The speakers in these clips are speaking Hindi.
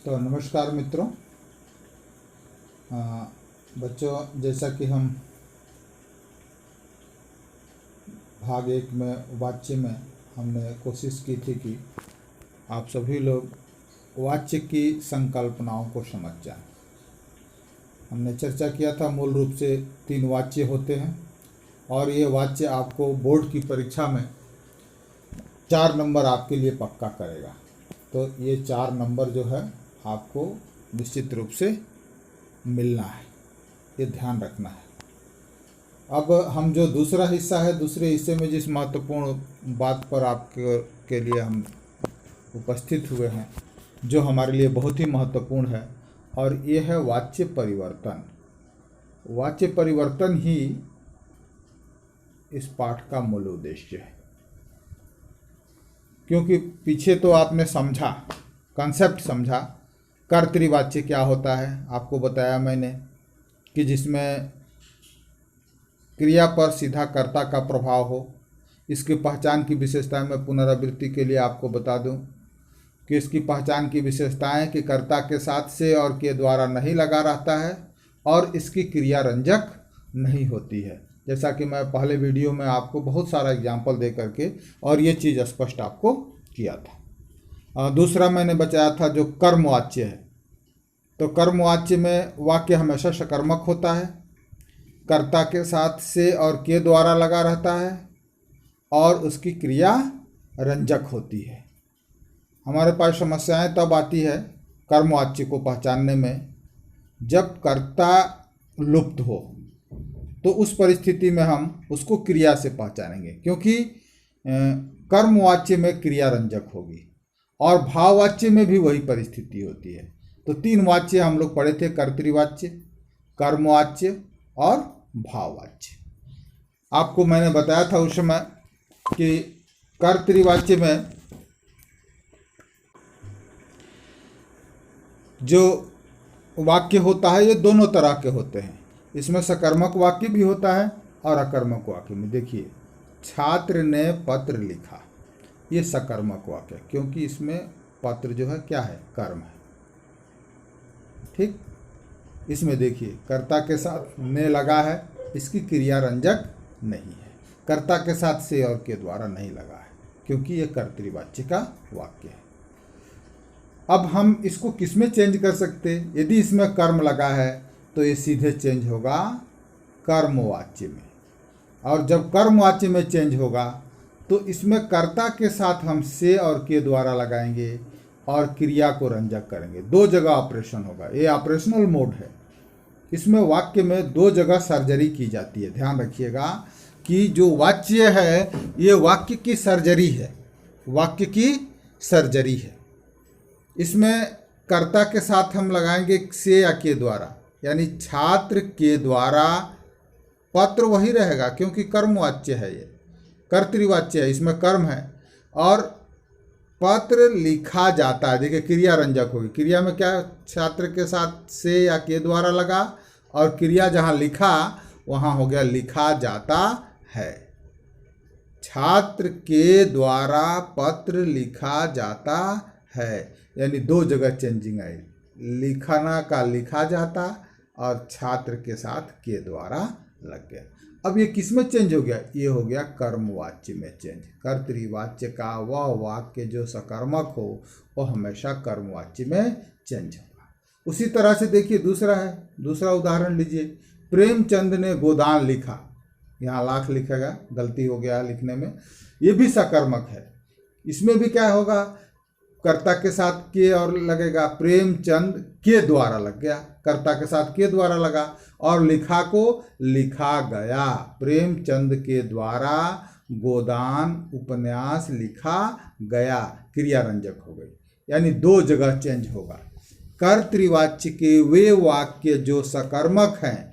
तो नमस्कार मित्रों। बच्चों, जैसा कि हम भाग 1 में वाच्य में हमने कोशिश की थी कि आप सभी लोग वाच्य की संकल्पनाओं को समझ जाएं। हमने चर्चा किया था मूल रूप से 3 वाच्य होते हैं और ये वाच्य आपको बोर्ड की परीक्षा में 4 नंबर आपके लिए पक्का करेगा। तो ये 4 नंबर जो है आपको निश्चित रूप से मिलना है, ये ध्यान रखना है। अब हम जो दूसरा हिस्सा है, दूसरे हिस्से में जिस महत्वपूर्ण बात पर आपके लिए हम उपस्थित हुए हैं, जो हमारे लिए बहुत ही महत्वपूर्ण है, और ये है वाच्य परिवर्तन। वाच्य परिवर्तन ही इस पाठ का मूल उद्देश्य है, क्योंकि पीछे तो आपने समझा, कॉन्सेप्ट समझा, कर्तृवाच्य क्या होता है आपको बताया मैंने, कि जिसमें क्रिया पर सीधा कर्ता का प्रभाव हो। इसकी पहचान की विशेषताएं मैं पुनरावृत्ति के लिए आपको बता दूं कि इसकी पहचान की विशेषताएं कि कर्ता के साथ से और के द्वारा नहीं लगा रहता है और इसकी क्रिया रंजक नहीं होती है। जैसा कि मैं पहले वीडियो में आपको बहुत सारा एग्जाम्पल दे करके और ये चीज़ स्पष्ट आपको किया था। दूसरा मैंने बताया था जो कर्मवाच्य है। तो कर्मवाच्य में वाक्य हमेशा सकर्मक होता है, कर्ता के साथ से और के द्वारा लगा रहता है और उसकी क्रिया रंजक होती है। हमारे पास समस्याएं तब आती है कर्मवाच्य को पहचानने में जब कर्ता लुप्त हो, तो उस परिस्थिति में हम उसको क्रिया से पहचानेंगे, क्योंकि कर्मवाच्य में क्रिया रंजक होगी और भाववाच्य में भी वही परिस्थिति होती है। तो 3 वाच्य हम लोग पढ़े थे, कर्तृवाच्य, कर्मवाच्य और भाववाच्य। आपको मैंने बताया था उस समय कि कर्तृवाच्य में जो वाक्य होता है ये दोनों तरह के होते हैं। इसमें सकर्मक वाक्य भी होता है और अकर्मक वाक्य में। देखिए, छात्र ने पत्र लिखा, ये सकर्मक वाक्य, क्योंकि इसमें पत्र जो है क्या है, कर्म है। ठीक, इसमें देखिए कर्ता के साथ ने लगा है, इसकी क्रिया रंजक नहीं है, कर्ता के साथ से और के द्वारा नहीं लगा है, क्योंकि ये कर्तृवाच्य का वाक्य है। अब हम इसको किस में चेंज कर सकते? यदि इसमें कर्म लगा है तो ये सीधे चेंज होगा कर्मवाच्य में, और जब कर्मवाच्य में चेंज होगा तो इसमें कर्ता के साथ हम से और के द्वारा लगाएंगे और क्रिया को रंजक करेंगे। 2 जगह ऑपरेशन होगा, ये ऑपरेशनल मोड है। इसमें वाक्य में 2 जगह सर्जरी की जाती है। ध्यान रखिएगा कि जो वाच्य है ये वाक्य की सर्जरी है, वाक्य की सर्जरी है। इसमें कर्ता के साथ हम लगाएंगे से या के द्वारा, यानी छात्र के द्वारा, पत्र वही रहेगा क्योंकि कर्मवाच्य है, ये कर्तृवाच्य है, इसमें कर्म है, और पत्र लिखा जाता है। देखिए क्रिया रंजक होगी, क्रिया में क्या, छात्र के साथ से या के द्वारा लगा और क्रिया जहाँ लिखा वहाँ हो गया लिखा जाता है। छात्र के द्वारा पत्र लिखा जाता है, यानी 2 जगह चेंजिंग आई, लिखना का लिखा जाता और छात्र के साथ के द्वारा लग गया। अब ये किस में चेंज हो गया? ये हो गया कर्मवाच्य में चेंज। कर्तृवाच्य का वह वाक्य जो सकर्मक हो वो हमेशा कर्मवाच्य में चेंज होगा। उसी तरह से देखिए दूसरा है, दूसरा उदाहरण लीजिए, प्रेमचंद ने गोदान लिखा, यहाँ लाख लिखेगा, गलती हो गया लिखने में, ये भी सकर्मक है। इसमें भी क्या होगा, कर्ता के साथ के और लगेगा, प्रेमचंद के द्वारा लग गया, कर्ता के साथ के द्वारा लगा, और लिखा को लिखा गया, प्रेमचंद के द्वारा गोदान उपन्यास लिखा गया, क्रिया रंजक हो गई, यानी 2 जगह चेंज होगा। कर्तृवाच्य के वे वाक्य जो सकर्मक हैं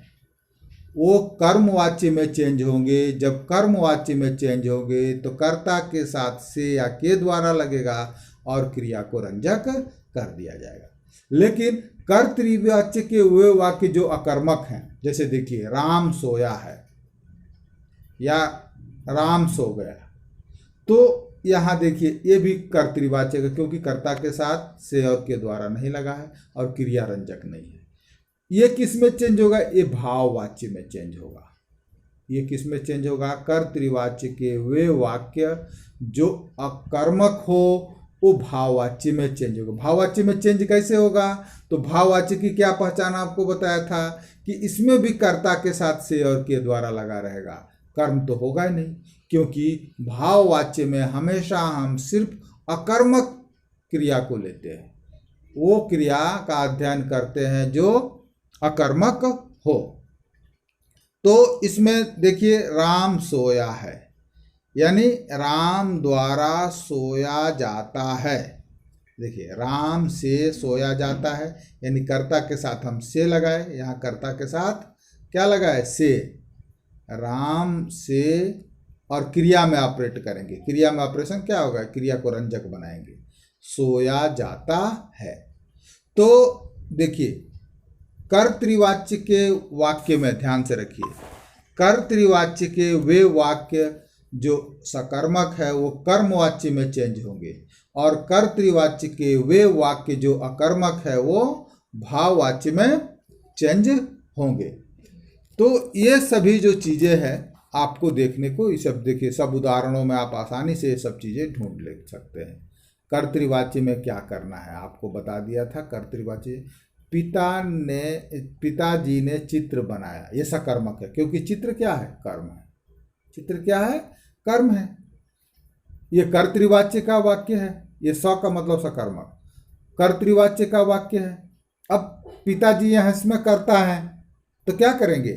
वो कर्मवाच्य में चेंज होंगे। जब कर्मवाच्य में चेंज होंगे तो कर्ता के साथ से या के द्वारा लगेगा और क्रिया को रंजक कर दिया जाएगा। लेकिन कर्तृवाच्य के वे वाक्य जो अकर्मक हैं, जैसे देखिए राम सोया है या राम सो गया, तो यहाँ देखिए ये भी कर्तृवाचक है, क्योंकि कर्ता के साथ से और के द्वारा नहीं लगा है और क्रिया रंजक नहीं है। ये किस में चेंज होगा? ये भाववाच्य में चेंज होगा। ये किस में चेंज होगा? कर्तृवाच्य के वे वाक्य जो अकर्मक हो वो भाववाच्य में चेंज होगा। भाववाच्य में चेंज कैसे होगा? तो भाववाच्य की क्या पहचान आपको बताया था कि इसमें भी कर्ता के साथ से और के द्वारा लगा रहेगा, कर्म तो होगा ही नहीं, क्योंकि भाववाच्य में हमेशा हम सिर्फ अकर्मक क्रिया को लेते हैं, वो क्रिया का अध्ययन करते हैं जो अकर्मक हो। तो इसमें देखिए राम सोया है, यानी राम द्वारा सोया जाता है। देखिए राम से सोया जाता है, यानी कर्ता के साथ हम से लगाए, यहाँ कर्ता के साथ क्या लगाए? से। राम से और क्रिया में ऑपरेट करेंगे। क्रिया में ऑपरेशन क्या होगा? क्रिया को रंजक बनाएंगे। सोया जाता है। तो देखिए कर्तृवाच्य के वाक्य में ध्यान से रखिए, कर्तृवाच्य के वे वाक्य जो सकर्मक है वो कर्मवाच्य में चेंज होंगे, और कर्तृवाच्य के वे वाक्य जो अकर्मक है वो भाववाच्य में चेंज होंगे। तो ये सभी जो चीज़ें हैं आपको देखने को, ये सब देखिए, सब उदाहरणों में आप आसानी से ये सब चीज़ें ढूंढ ले सकते हैं। कर्तृवाच्य में क्या करना है आपको बता दिया था। कर्तृवाच्य पिताजी ने चित्र बनाया, ये सकर्मक है, क्योंकि चित्र क्या है? कर्म है। चित्र क्या है? कर्म है। ये कर्तृवाच्य का वाक्य है, ये स का मतलब सकर्मक कर्तृवाच्य का वाक्य है। अब पिताजी यहाँ इसमें करता है तो क्या करेंगे?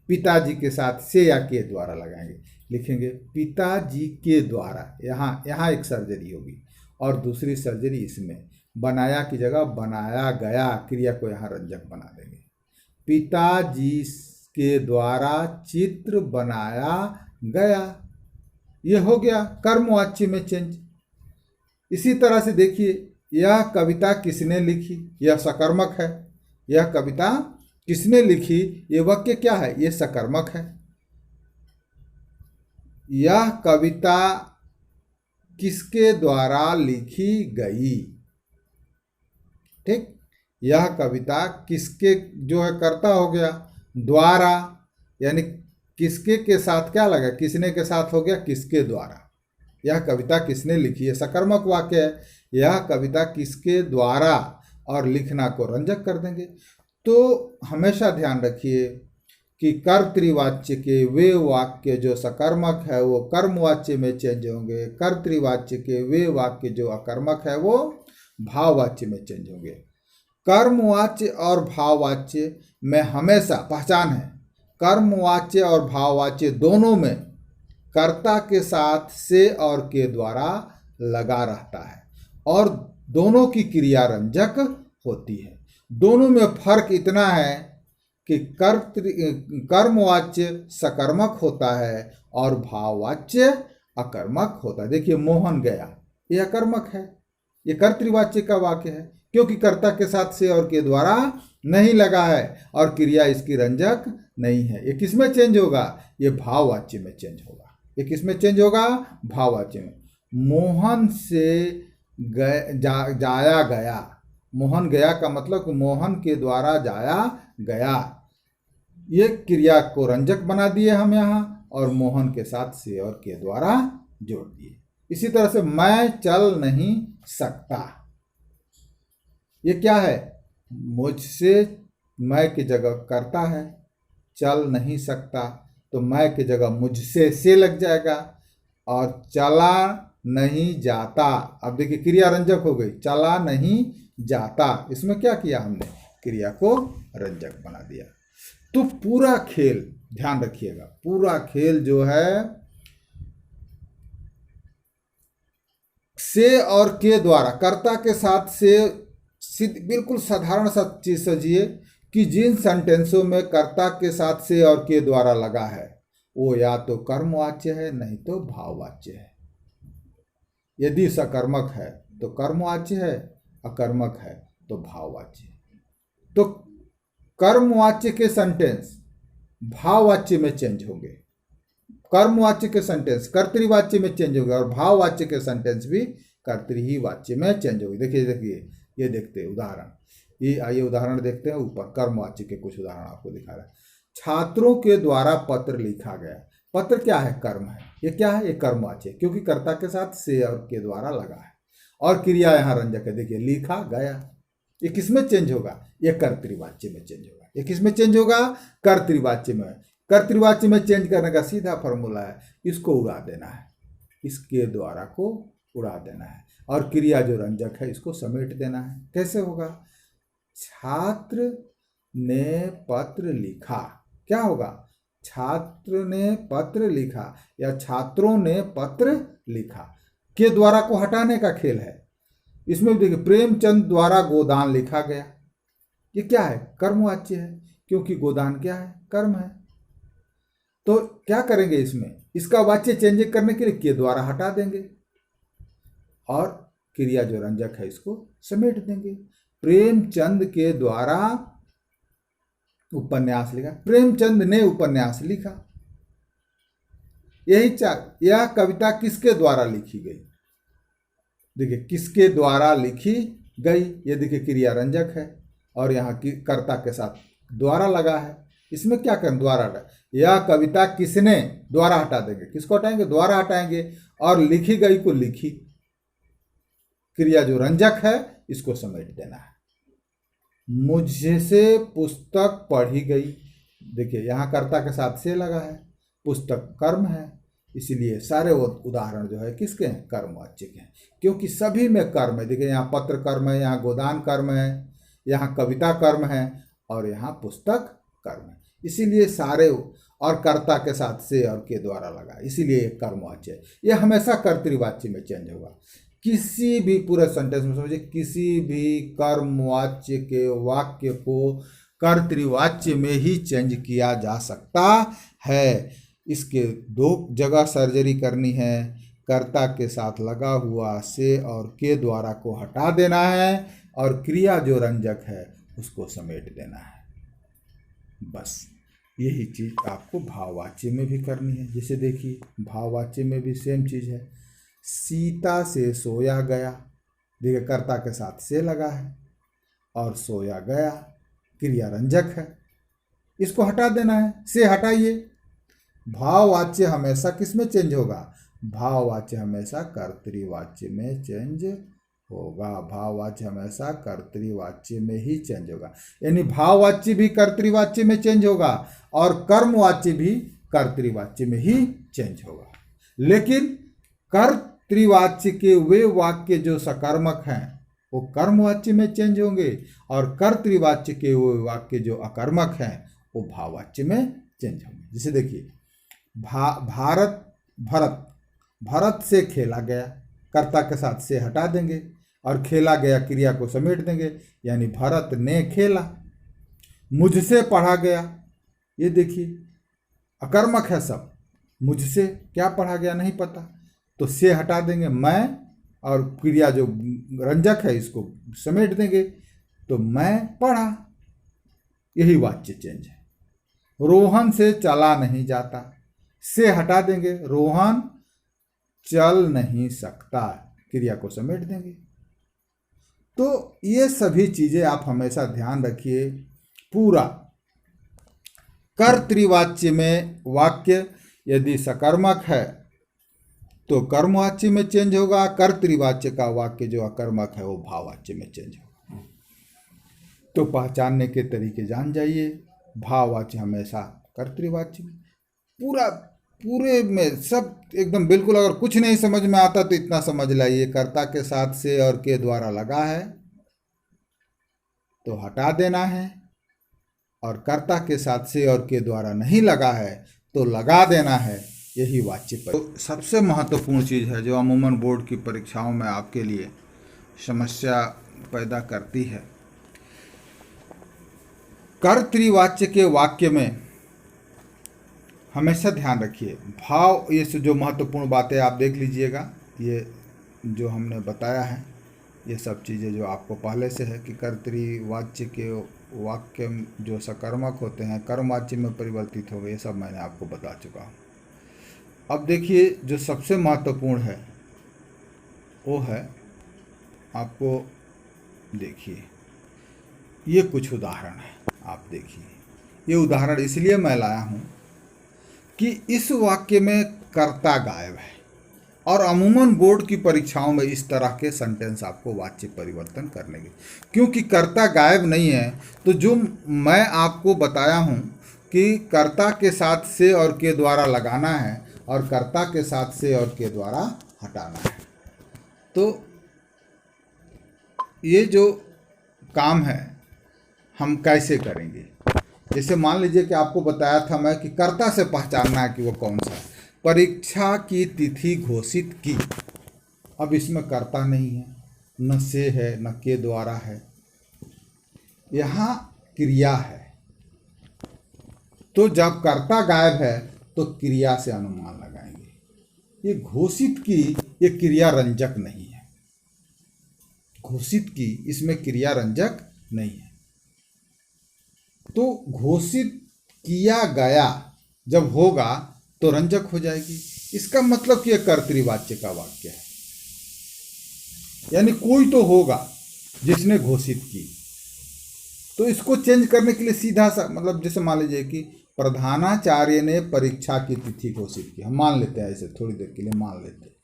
पिताजी के साथ से या के द्वारा लगाएंगे, लिखेंगे पिताजी के द्वारा। यहाँ एक सर्जरी होगी और दूसरी सर्जरी इसमें, बनाया की जगह बनाया गया, क्रिया को यहाँ रंजक बना देंगे। पिताजी के द्वारा चित्र बनाया गया, ये हो गया कर्मवाच्य में चेंज। इसी तरह से देखिए यह कविता किसने लिखी, यह सकर्मक है। यह कविता किसने लिखी, ये वाक्य क्या है? ये सकर्मक है। यह कविता किसके द्वारा लिखी गई? ठीक, यह कविता किसके जो है कर्ता हो गया, द्वारा, यानी किसके के साथ क्या लगा? किसने के साथ हो गया किसके द्वारा। यह कविता किसने लिखी है, सकर्मक वाक्य है। यह कविता किसके द्वारा, और लिखना को रंजक कर देंगे। तो हमेशा ध्यान रखिए कि कर्तृवाच्य के वे वाक्य जो सकर्मक है वो कर्मवाच्य में चेंज होंगे, कर्तृवाच्य के वे वाक्य जो अकर्मक है वो भाववाच्य में चेंज होंगे। कर्मवाच्य और भाववाच्य में हमेशा पहचान है, कर्मवाच्य और भाववाच्य दोनों में कर्ता के साथ से और के द्वारा लगा रहता है, और दोनों की क्रिया रंजक होती है। दोनों में फर्क इतना है कि कर्मवाच्य सकर्मक होता है और भाववाच्य अकर्मक होता है। देखिए मोहन गया, यह अकर्मक है, ये कर्तृवाच्य का वाक्य है, क्योंकि कर्ता के साथ से और के द्वारा नहीं लगा है और क्रिया इसकी रंजक नहीं है। ये किस में चेंज होगा? ये भाववाच्य में चेंज होगा। ये किस में चेंज होगा? भाववाच्य में। मोहन से जाया गया, मोहन गया का मतलब मोहन के द्वारा जाया गया, ये क्रिया को रंजक बना दिए हम यहाँ, और मोहन के साथ से और के द्वारा जोड़ दिए। इसी तरह से मैं चल नहीं सकता, ये क्या है? मुझसे मैं की जगह करता है, चल नहीं सकता तो मैं की जगह मुझसे से लग जाएगा, और चला नहीं जाता, अब देखिए क्रिया रंजक हो गई, चला नहीं जाता, इसमें क्या किया हमने? क्रिया को रंजक बना दिया। तो पूरा खेल ध्यान रखिएगा, पूरा खेल जो है से और के द्वारा कर्ता के साथ से, बिल्कुल साधारण सा चीज समझिए कि जिन सेंटेंसों में कर्ता के साथ से और के द्वारा लगा है वो या तो कर्मवाच्य है नहीं तो भाववाच्य है। यदि सकर्मक है तो कर्मवाच्य है, अकर्मक है तो भाववाच्य है। तो कर्मवाच्य के सेंटेंस भाववाच्य में चेंज होंगे, कर्मवाच्य के सेंटेंस कर्तृवाच्य में चेंज होगा और भाववाच्य के सेंटेंस भी कर्तृ वाच्य में चेंज होगी। देखिए ये देखते हैं उदाहरण, ये आइए उदाहरण देखते हैं। ऊपर कर्मवाच्य के कुछ उदाहरण आपको दिखा रहा है। छात्रों के द्वारा पत्र लिखा गया। पत्र क्या है? कर्म है। ये क्या है? ये कर्मवाच्य, क्योंकि कर्ता के साथ से और के द्वारा लगा है और क्रिया यहाँ रंजक है। देखिए लिखा गया, ये किसमें चेंज होगा? ये कर्तृवाच्य में चेंज होगा। ये किसमें चेंज होगा? कर्तृवाच्य में। कर्तृवाच्य में चेंज करने का सीधा फॉर्मूला है, इसको उड़ा देना है, इसके द्वारा को उड़ा देना है और क्रिया जो रंजक है इसको समेट देना है। कैसे होगा? छात्र ने पत्र लिखा, क्या होगा? छात्र ने पत्र लिखा या छात्रों ने पत्र लिखा। के द्वारा को हटाने का खेल है इसमें। देखिए प्रेमचंद द्वारा गोदान लिखा गया, ये क्या है? कर्मवाच्य है, क्योंकि गोदान क्या है? कर्म है। तो क्या करेंगे इसमें? इसका वाच्य चेंज करने के लिए के द्वारा हटा देंगे और क्रिया जो रंजक है इसको समेट देंगे। प्रेमचंद के द्वारा उपन्यास लिखा, प्रेमचंद ने उपन्यास लिखा। यह कविता किसके द्वारा लिखी गई? देखिए किसके द्वारा लिखी गई, ये देखिए क्रिया रंजक है और यहाँ की कर्ता के साथ द्वारा लगा है। इसमें क्या करें? द्वारा हटा। यह कविता किसने, द्वारा हटा देंगे, किसको हटाएंगे? द्वारा हटाएंगे और लिखी गई को लिखी। क्रिया जो रंजक है इसको समेट देना है। मुझसे पुस्तक पढ़ी गई, देखिए यहाँ कर्ता के साथ से लगा है, पुस्तक कर्म है, इसीलिए सारे वो उदाहरण जो है किसके हैं? कर्मवाच्य के हैं, क्योंकि सभी में कर्म है। देखिए यहाँ पत्र कर्म है, यहाँ गोदान कर्म है, यहाँ कविता कर्म है और यहाँ पुस्तक कर्म है, इसीलिए सारे और कर्ता के साथ से और के द्वारा लगा, इसीलिए ये कर्मवाच्य है। ये हमेशा कर्तृवाच्य में चेंज होगा। किसी भी पूरे सेंटेंस में समझिए, किसी भी कर्मवाच्य के वाक्य को कर्तृवाच्य में ही चेंज किया जा सकता है। इसके दो जगह सर्जरी करनी है। कर्ता के साथ लगा हुआ से और के द्वारा को हटा देना है और क्रिया जो रंजक है उसको समेट देना है। बस यही चीज़ आपको भाववाच्य में भी करनी है। जैसे देखिए भाववाच्य में भी सेम चीज़ है। सीता से सोया गया, देखिए कर्ता के साथ से लगा है और सोया गया क्रिया रंजक है, इसको हटा देना है, से हटाइए। भाववाच्य हमेशा किस में चेंज होगा? भाववाच्य हमेशा कर्तृवाच्य में चेंज होगा। भाववाच्य हमेशा कर्तृवाच्य में ही चेंज होगा, यानी भाववाच्य भी कर्तृवाच्य में चेंज होगा और कर्मवाच्य भी कर्तृवाच्य में ही चेंज होगा। लेकिन कर्तृवाच्य के वे वाक्य जो सकर्मक हैं वो कर्मवाच्य में चेंज होंगे और कर्तृवाच्य के वो वाक्य जो अकर्मक हैं वो भाववाच्य में चेंज होंगे। जैसे देखिए भरत से खेला गया, कर्ता के साथ से हटा देंगे और खेला गया क्रिया को समेट देंगे, यानी भरत ने खेला। मुझसे पढ़ा गया, ये देखिए अकर्मक है सब, मुझसे क्या पढ़ा गया नहीं पता, तो से हटा देंगे, मैं और क्रिया जो रंजक है इसको समेट देंगे, तो मैं पढ़ा, यही वाच्य चेंज है। रोहन से चला नहीं जाता, से हटा देंगे, रोहन चल नहीं सकता, क्रिया को समेट देंगे। तो ये सभी चीजें आप हमेशा ध्यान रखिए। पूरा कर्तृवाच्य में वाक्य यदि सकर्मक है तो कर्मवाच्य में चेंज होगा, कर्तृवाच्य का वाक्य जो अकर्मक है वो भाववाच्य में चेंज होगा। तो पहचानने के तरीके जान जाइए। भाववाच्य हमेशा कर्तृवाच्य में, पूरे में सब एकदम बिल्कुल। अगर कुछ नहीं समझ में आता तो इतना समझ लाइए, कर्ता के साथ से और के द्वारा लगा है तो हटा देना है और कर्ता के साथ से और के द्वारा नहीं लगा है तो लगा देना है, यही वाच्य पर। तो सबसे महत्वपूर्ण चीज़ है जो अमूमन बोर्ड की परीक्षाओं में आपके लिए समस्या पैदा करती है, कर्तृवाच्य के वाक्य में हमेशा ध्यान रखिए भाव। ये जो महत्वपूर्ण बातें आप देख लीजिएगा, ये जो हमने बताया है ये सब चीज़ें जो आपको पहले से है कि कर्तृवाच्य के वाक्य जो सकर्मक होते हैं कर्मवाच्य में परिवर्तित हो गए, ये सब मैंने आपको बता चुका हूँ। अब देखिए जो सबसे महत्वपूर्ण है वो है, आपको देखिए ये कुछ उदाहरण है। आप देखिए ये उदाहरण इसलिए मैं लाया हूँ कि इस वाक्य में कर्ता गायब है, और अमूमन बोर्ड की परीक्षाओं में इस तरह के सेंटेंस आपको वाच्य परिवर्तन करने के, क्योंकि कर्ता गायब नहीं है, तो जो मैं आपको बताया हूँ कि कर्ता के साथ से और के द्वारा लगाना है और कर्ता के साथ से और के द्वारा हटाना है। तो ये जो काम है हम कैसे करेंगे? जैसे मान लीजिए कि आपको बताया था मैं कि कर्ता से पहचानना है कि वो कौन सा है। परीक्षा की तिथि घोषित की, अब इसमें कर्ता नहीं है, न से है न के द्वारा है, यहाँ क्रिया है। तो जब कर्ता गायब है तो क्रिया से अनुमान लगाएंगे। ये घोषित की, ये क्रिया रंजक नहीं है। घोषित की इसमें क्रिया रंजक नहीं है, तो घोषित किया गया जब होगा तो रंजक हो जाएगी। इसका मतलब कि यह कर्तृवाच्य का वाक्य है, यानी कोई तो होगा जिसने घोषित की। तो इसको चेंज करने के लिए सीधा सा मतलब, जैसे मान लीजिए कि प्रधानाचार्य ने परीक्षा की तिथि घोषित की, हम मान लेते हैं ऐसे, थोड़ी देर के लिए मान लेते हैं,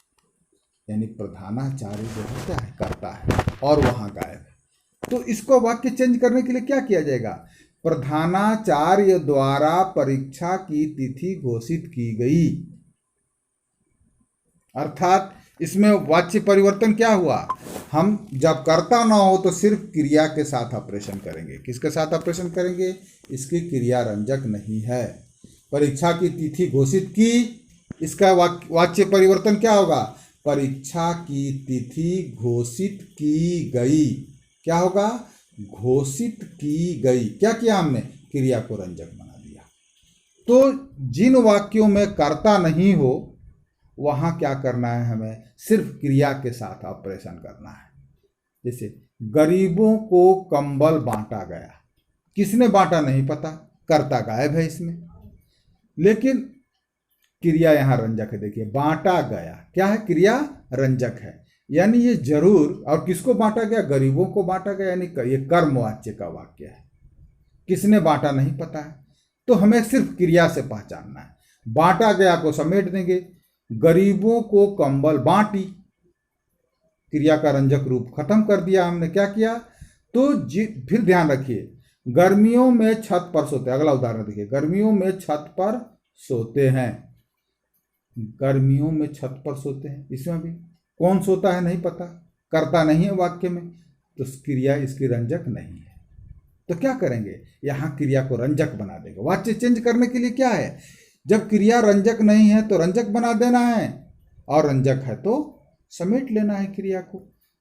यानी प्रधानाचार्य जो होता है कर्ता है और वहां गायब है। तो इसको वाक्य चेंज करने के लिए क्या किया जाएगा? प्रधानाचार्य द्वारा परीक्षा की तिथि घोषित की गई, अर्थात इसमें वाच्य परिवर्तन क्या हुआ? हम जब कर्ता ना हो तो सिर्फ क्रिया के साथ ऑपरेशन करेंगे। किसके साथ ऑपरेशन करेंगे? इसकी क्रिया रंजक नहीं है। परीक्षा की तिथि घोषित की, इसका वाच्य परिवर्तन क्या होगा? परीक्षा की तिथि घोषित की गई। क्या होगा? घोषित की गई। क्या किया हमने? क्रिया को रंजक बना दिया। तो जिन वाक्यों में कर्ता नहीं हो वहां क्या करना है? हमें सिर्फ क्रिया के साथ ऑपरेशन करना है। जैसे गरीबों को कंबल बांटा गया, किसने बांटा नहीं पता, कर्ता गायब है इसमें, लेकिन क्रिया यहां रंजक है। देखिए बांटा गया क्या है? क्रिया रंजक है, यानी ये जरूर, और किसको बांटा गया? गरीबों को बांटा गया, यानी ये कर्मवाच्य का वाक्य है। किसने बांटा नहीं पता है, तो हमें सिर्फ क्रिया से पहचानना है। बांटा गया को समेट देंगे, गरीबों को कंबल बांटी, क्रिया का रंजक रूप खत्म कर दिया हमने। क्या किया? तो फिर ध्यान रखिए, गर्मियों में छत पर सोते, अगला उदाहरण देखिए, गर्मियों में छत पर सोते हैं। गर्मियों में छत पर सोते हैं, इसमें भी कौन सोता है नहीं पता, कर्ता नहीं है वाक्य में, तो क्रिया इसकी रंजक नहीं है। तो क्या करेंगे? यहां क्रिया को रंजक बना देंगे। वाच्य चेंज करने के लिए क्या है? जब क्रिया रंजक नहीं है तो रंजक बना देना है, और रंजक है तो समेट लेना है क्रिया को।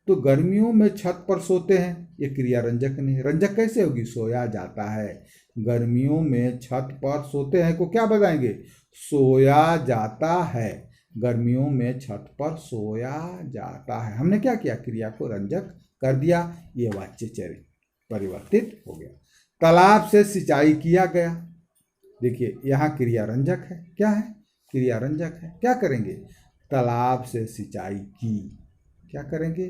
तो गर्मियों में छत पर सोते हैं, ये क्रिया रंजक नहीं है। रंजक कैसे होगी? सोया जाता है। गर्मियों में छत पर सोते हैं को क्या बताएंगे? सोया जाता है। गर्मियों में छत पर सोया जाता है। हमने क्या किया? क्रिया को रंजक कर दिया, ये वाच्य परिवर्तित हो गया। तालाब से सिंचाई किया गया, देखिए यहाँ क्रिया रंजक है। क्या है? क्रिया रंजक है। क्या करेंगे? तालाब से सिंचाई की, क्या करेंगे?